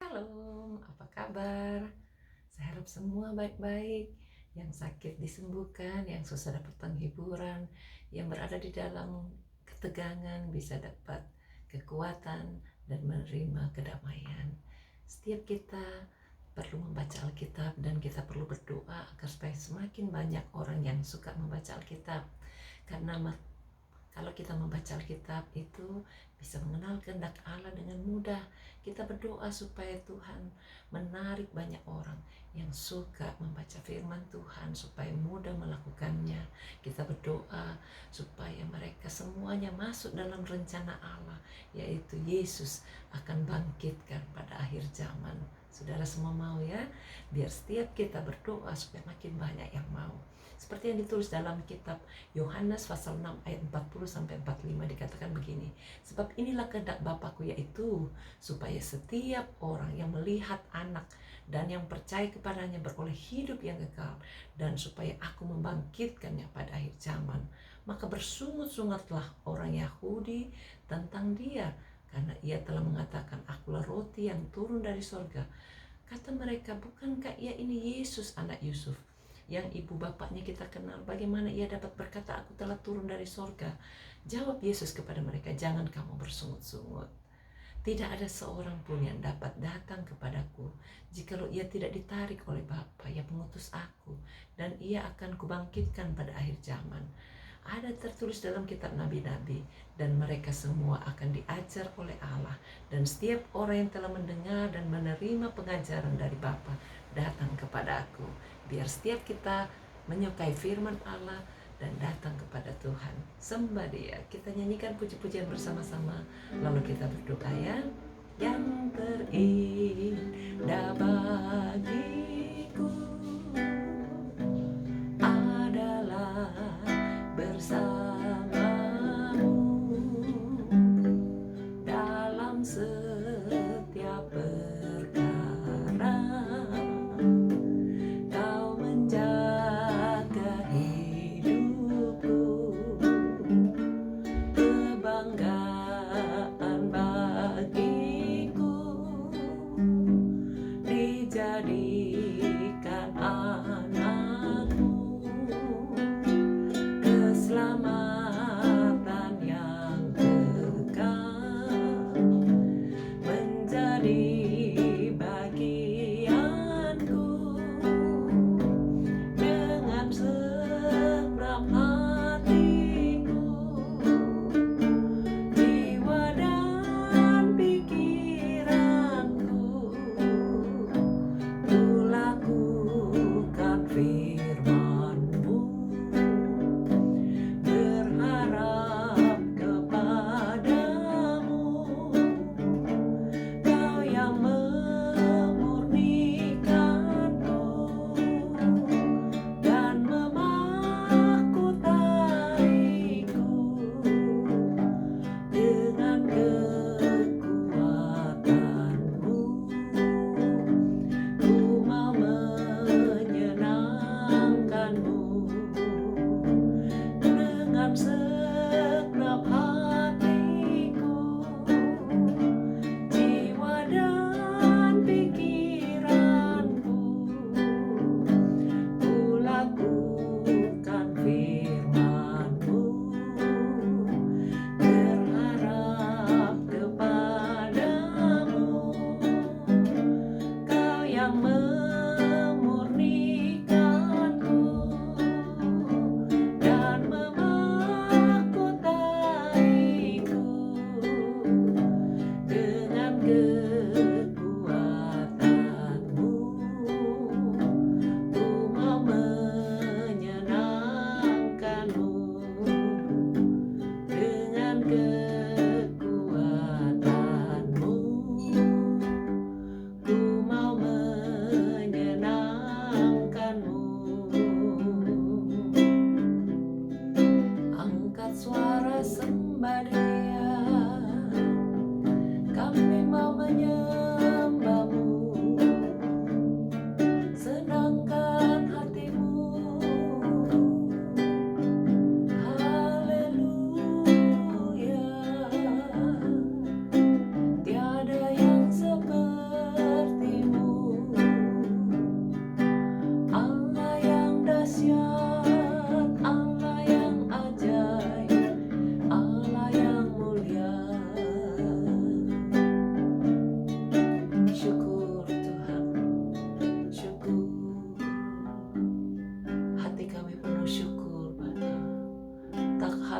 Shalom, apa kabar? Saya harap semua baik-baik. Yang sakit disembuhkan, yang susah dapat penghiburan, yang berada di dalam ketegangan bisa dapat kekuatan dan menerima kedamaian. Setiap kita perlu membaca Alkitab dan kita perlu berdoa agar supaya semakin banyak orang yang suka membaca Alkitab. Karena kalau kita membaca Alkitab itu bisa mengenal kehendak Allah dengan mudah. Kita berdoa supaya Tuhan menarik banyak orang yang suka membaca firman Tuhan supaya mudah melakukannya. Kita berdoa supaya mereka semuanya masuk dalam rencana Allah, yaitu Yesus akan bangkitkan pada akhir zaman. Saudara semua mau ya? Biar setiap kita berdoa supaya makin banyak yang mau. Seperti yang ditulis dalam kitab Yohanes pasal 6 ayat 40-45 dikatakan begini, sebab inilah kehendak Bapakku, yaitu supaya setiap orang yang melihat anak dan yang percaya kepadanya beroleh hidup yang kekal, dan supaya aku membangkitkannya pada akhir zaman. Maka bersungut-sungatlah orang Yahudi tentang dia, karena ia telah mengatakan, akulah roti yang turun dari sorga. Kata mereka, bukankah ia ini Yesus anak Yusuf, yang ibu bapaknya kita kenal? Bagaimana ia dapat berkata, aku telah turun dari sorga? Jawab Yesus kepada mereka, jangan kamu bersungut-sungut. Tidak ada seorang pun yang dapat datang kepadaku jikalau ia tidak ditarik oleh Bapa yang mengutus aku, dan ia akan kubangkitkan pada akhir zaman. Ada tertulis dalam kitab nabi-nabi, dan mereka semua akan diajar oleh Allah, dan setiap orang yang telah mendengar dan menerima pengajaran dari Bapa datang kepada aku. Biar setiap kita menyukai firman Allah dan datang kepada Tuhan, sembah Dia. Kita nyanyikan puji-pujian bersama-sama, lalu kita berdoa ya. Yang terindah bagiku adalah bersamamu dalam setiap perkara. Kau menjaga hidupku, kebanggaan bagiku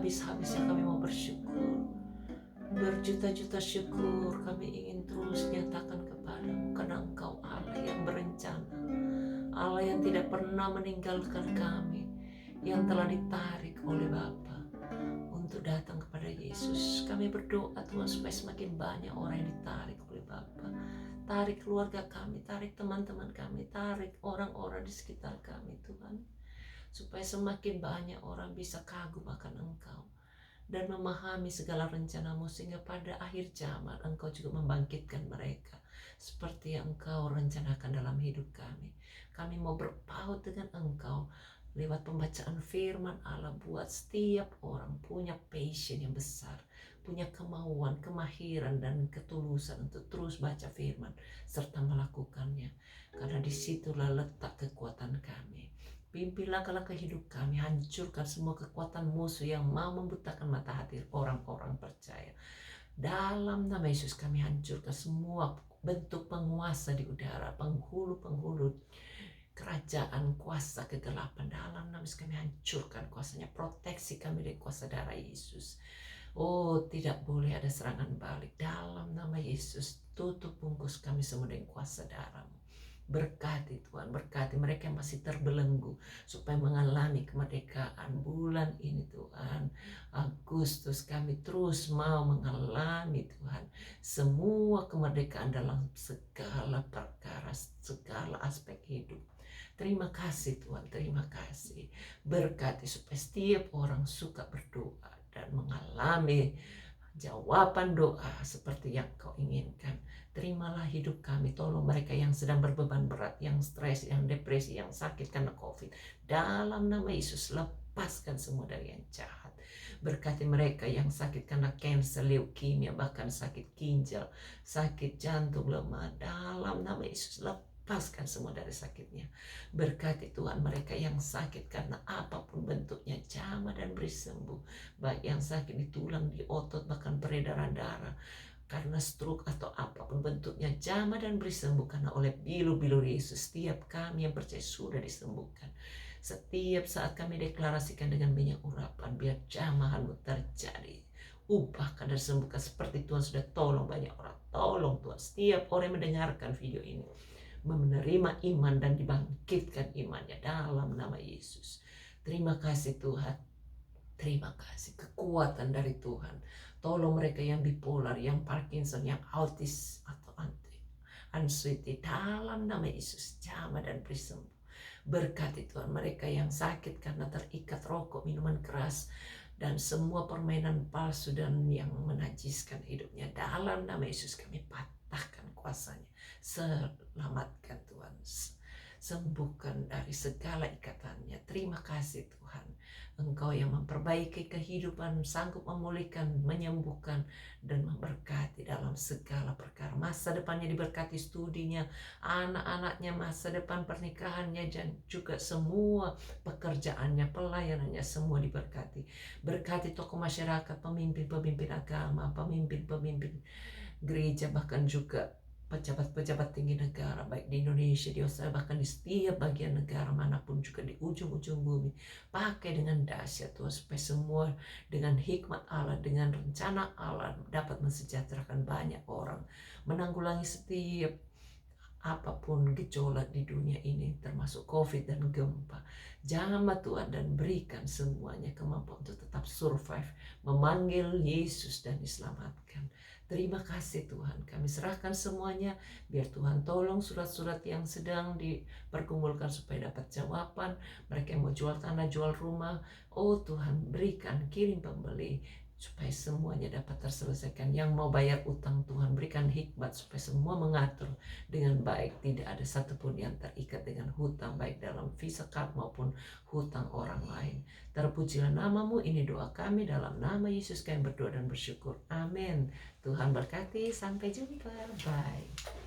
habis-habisnya kami mau bersyukur. Berjuta-juta syukur kami ingin terus nyatakan kepadamu, karena Engkau Allah yang berencana, Allah yang tidak pernah meninggalkan kami, yang telah ditarik oleh Bapa untuk datang kepada Yesus. Kami berdoa Tuhan supaya semakin banyak orang yang ditarik oleh Bapa. Tarik keluarga kami, tarik teman-teman kami, tarik orang-orang di sekitar kami Tuhan. Supaya semakin banyak orang bisa kagum akan Engkau dan memahami segala rencanamu, sehingga pada akhir zaman Engkau juga membangkitkan mereka seperti yang Engkau rencanakan dalam hidup kami. Kami mau berpaut dengan Engkau lewat pembacaan firman Allah, buat setiap orang punya passion yang besar, punya kemauan, kemahiran, dan ketulusan untuk terus baca firman serta melakukannya, karena disitulah letak kekuatan kami. Pimpin langkah-langkah hidup kami, hancurkan semua kekuatan musuh yang mau membutakan mata hati orang-orang percaya. Dalam nama Yesus kami hancurkan semua bentuk penguasa di udara, penghulu-penghulu kerajaan kuasa kegelapan. Dalam nama Yesus kami hancurkan kuasanya, proteksi kami dari kuasa darah Yesus. Oh, tidak boleh ada serangan balik. Dalam nama Yesus, tutup bungkus kami semua dengan kuasa darah-Mu. Berkati Tuhan, berkati mereka yang masih terbelenggu supaya mengalami kemerdekaan bulan ini Tuhan. Agustus kami terus mau mengalami Tuhan semua kemerdekaan dalam segala perkara, segala aspek hidup. Terima kasih Tuhan, terima kasih. Berkati supaya setiap orang suka berdoa dan mengalami jawaban doa seperti yang Kau inginkan. Terimalah hidup kami, tolong mereka yang sedang berbeban berat, yang stres, yang depresi, yang sakit karena COVID. Dalam nama Yesus, lepaskan semua dari yang jahat. Berkati mereka yang sakit karena kanker, leukemia, bahkan sakit ginjal, sakit jantung, lemah. Dalam nama Yesus, lepaskan semua dari sakitnya. Berkati Tuhan mereka yang sakit karena apapun bentuknya, jamah dan beri sembuh. Baik yang sakit di tulang, di otot, bahkan peredaran darah karena stroke atau apapun bentuknya, jamah dan beri sembuh, karena oleh bilu-bilu Yesus setiap kami yang percaya sudah disembuhkan. Setiap saat kami deklarasikan dengan minyak urapan, biar jamahan-Mu terjadi. Ubahkan dan sembuhkan seperti Tuhan sudah tolong banyak orang. Tolong Tuhan setiap orang yang mendengarkan video ini menerima iman dan dibangkitkan imannya dalam nama Yesus. Terima kasih Tuhan. Terima kasih kekuatan dari Tuhan. Tolong mereka yang bipolar, yang Parkinson, yang autis atau anxiety dalam nama Yesus, jamah dan beri sembuh. Berkati Tuhan mereka yang sakit karena terikat rokok, minuman keras, dan semua permainan palsu dan yang menajiskan hidupnya. Dalam nama Yesus kami patahkan kuasanya. Selamatkan Tuhan, sembuhkan dari segala ikatannya. Terima kasih Tuhan. Engkau yang memperbaiki kehidupan, sanggup memulihkan, menyembuhkan, dan memberkati dalam segala perkara. Masa depannya diberkati, studinya, anak-anaknya, masa depan pernikahannya, dan juga semua pekerjaannya, pelayanannya, semua diberkati. Berkati tokoh masyarakat, pemimpin-pemimpin agama, pemimpin-pemimpin gereja, bahkan juga pejabat-pejabat tinggi negara, baik di Indonesia, di Australia, bahkan di setiap bagian negara manapun, juga di ujung-ujung bumi. Pakai dengan dahsyat Tuhan, supaya semua dengan hikmat Allah, dengan rencana Allah dapat mensejahterakan banyak orang, menanggulangi setiap apapun gejolak di dunia ini, termasuk COVID dan gempa. Jamah Tuhan dan berikan semuanya kemampuan untuk tetap survive, memanggil Yesus dan diselamatkan. Terima kasih Tuhan, kami serahkan semuanya, biar Tuhan tolong surat-surat yang sedang diperkumpulkan supaya dapat jawaban. Mereka yang mau jual tanah, jual rumah, oh Tuhan berikan, kirim pembeli, supaya semuanya dapat terselesaikan. Yang mau bayar utang, Tuhan berikan hikmat supaya semua mengatur dengan baik, tidak ada satupun yang terikat dengan hutang, baik dalam Visa card maupun hutang orang lain. Terpujilah nama-Mu, ini doa kami dalam nama Yesus kami berdoa dan bersyukur, amin. Tuhan berkati, sampai jumpa, bye.